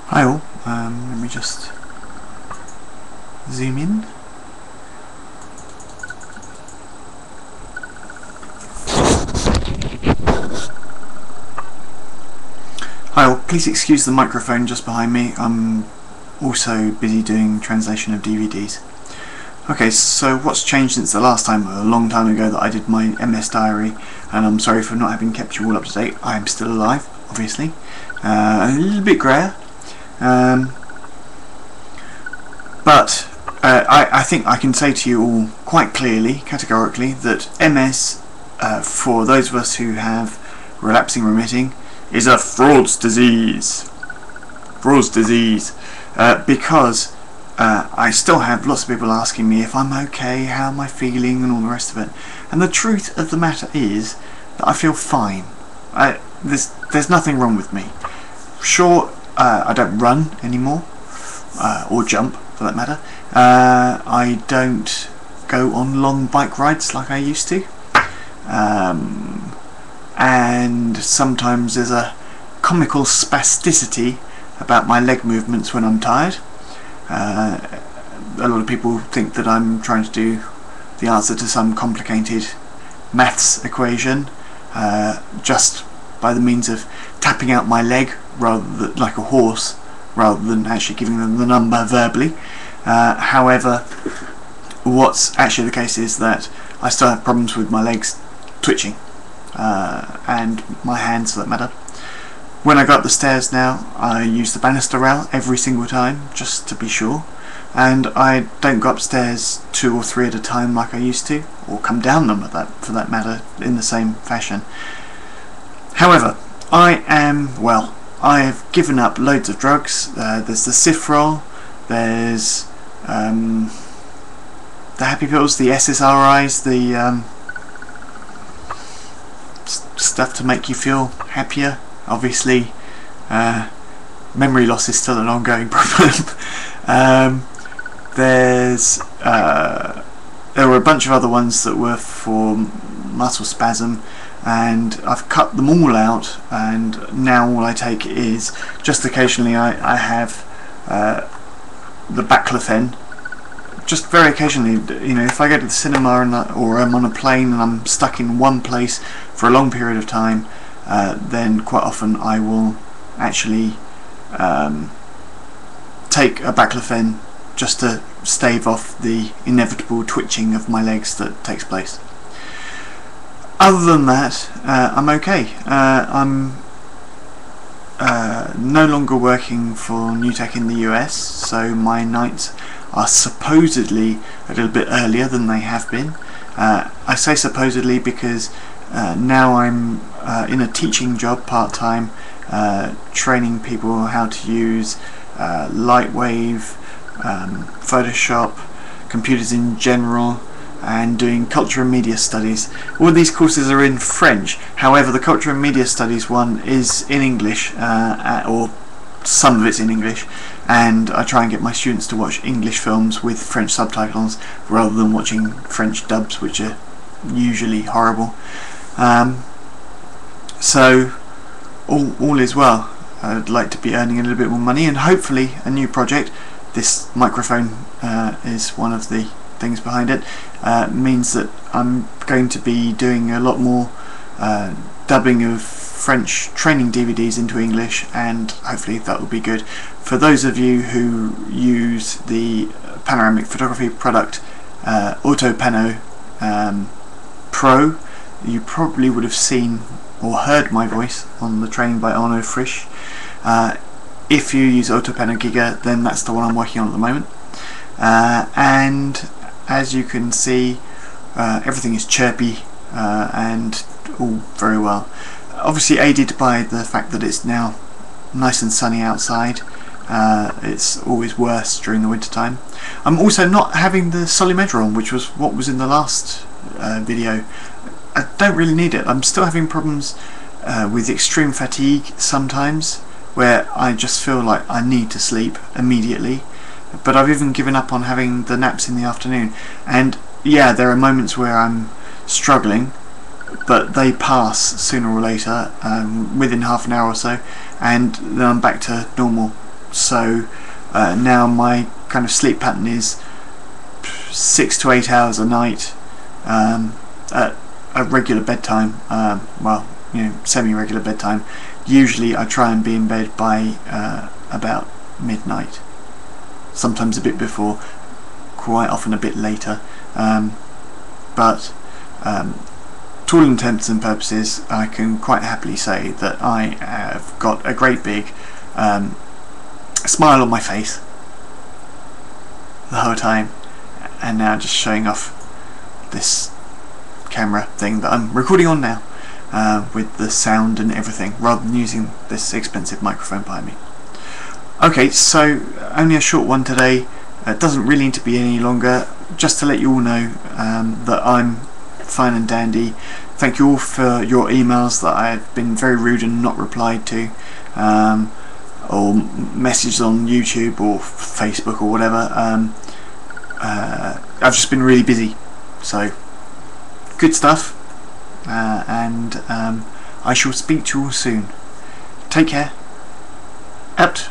Hi all, let me just zoom in. Hi all, please excuse the microphone just behind me. I'm also busy doing translation of DVDs. Okay, so what's changed since the last time, a long time ago, that I did my MS diary, and I'm sorry for not having kept you all up to date. I'm still alive, obviously. A little bit grayer. But I think I can say to you all quite clearly, categorically, that MS, for those of us who have relapsing remitting, is a fraud's disease. Fraud's disease. Because I still have lots of people asking me if I'm okay, how am I feeling, and all the rest of it. And the truth of the matter is that I feel fine. There's nothing wrong with me. Sure, I don't run anymore, or jump for that matter. I don't go on long bike rides like I used to. And sometimes there's a comical spasticity about my leg movements when I'm tired. A lot of people think that I'm trying to do the answer to some complicated maths equation just by the means of tapping out my leg rather than, like a horse, rather than actually giving them the number verbally. However, what's actually the case is that I still have problems with my legs twitching, and my hands for that matter. When I go up the stairs now, I use the banister rail every single time, just to be sure, and I don't go upstairs 2 or 3 at a time like I used to, or come down them for that matter, in the same fashion. However, I have given up loads of drugs. There's the Cifrol, there's the happy pills, the SSRIs, the stuff to make you feel happier. Obviously, memory loss is still an ongoing problem. There were a bunch of other ones that were for muscle spasm, and I've cut them all out, and now all I take is, just occasionally I have the baclofen. Just very occasionally, you know, if I go to the cinema or I'm on a plane and I'm stuck in one place for a long period of time, then quite often I will actually take a baclofen just to stave off the inevitable twitching of my legs that takes place. Other than that, I'm okay. I'm no longer working for NewTek in the US, so my nights are supposedly a little bit earlier than they have been. I say supposedly because now I'm in a teaching job part-time, training people how to use Lightwave, Photoshop, computers in general, and doing culture and media studies. All these courses are in French. However, the culture and media studies one is in English, or some of it's in English, and I try and get my students to watch English films with French subtitles rather than watching French dubs, which are usually horrible. So all is well. I'd like to be earning a little bit more money, and hopefully a new project. This microphone is one of the things behind it. Means that I'm going to be doing a lot more dubbing of French training DVDs into English, and hopefully that will be good. For those of you who use the panoramic photography product Autopano Pro, you probably would have seen or heard my voice on the training by Arno Frisch. If you use Autopano Giga, then that's the one I'm working on at the moment. And as you can see, everything is chirpy and all very well. Obviously aided by the fact that it's now nice and sunny outside. It's always worse during the winter time. I'm also not having the Solimedron, which was what was in the last video. I don't really need it. I'm still having problems with extreme fatigue sometimes, where I just feel like I need to sleep immediately. But I've even given up on having the naps in the afternoon. And yeah, there are moments where I'm struggling, but they pass sooner or later, within half an hour or so, and then I'm back to normal so now my kind of sleep pattern is 6 to 8 hours a night at a regular bedtime, well, semi-regular bedtime. Usually I try and be in bed by about midnight, sometimes a bit before, quite often a bit later, but to all intents and purposes I can quite happily say that I have got a great big smile on my face the whole time, and now just showing off this camera thing that I'm recording on now, with the sound and everything, rather than using this expensive microphone behind me. Okay, so only a short one today. It doesn't really need to be any longer, just to let you all know that I'm fine and dandy. Thank you all for your emails that I have been very rude and not replied to, or messages on YouTube or Facebook or whatever. I've just been really busy, so good stuff, and I shall speak to you all soon. Take care. Out.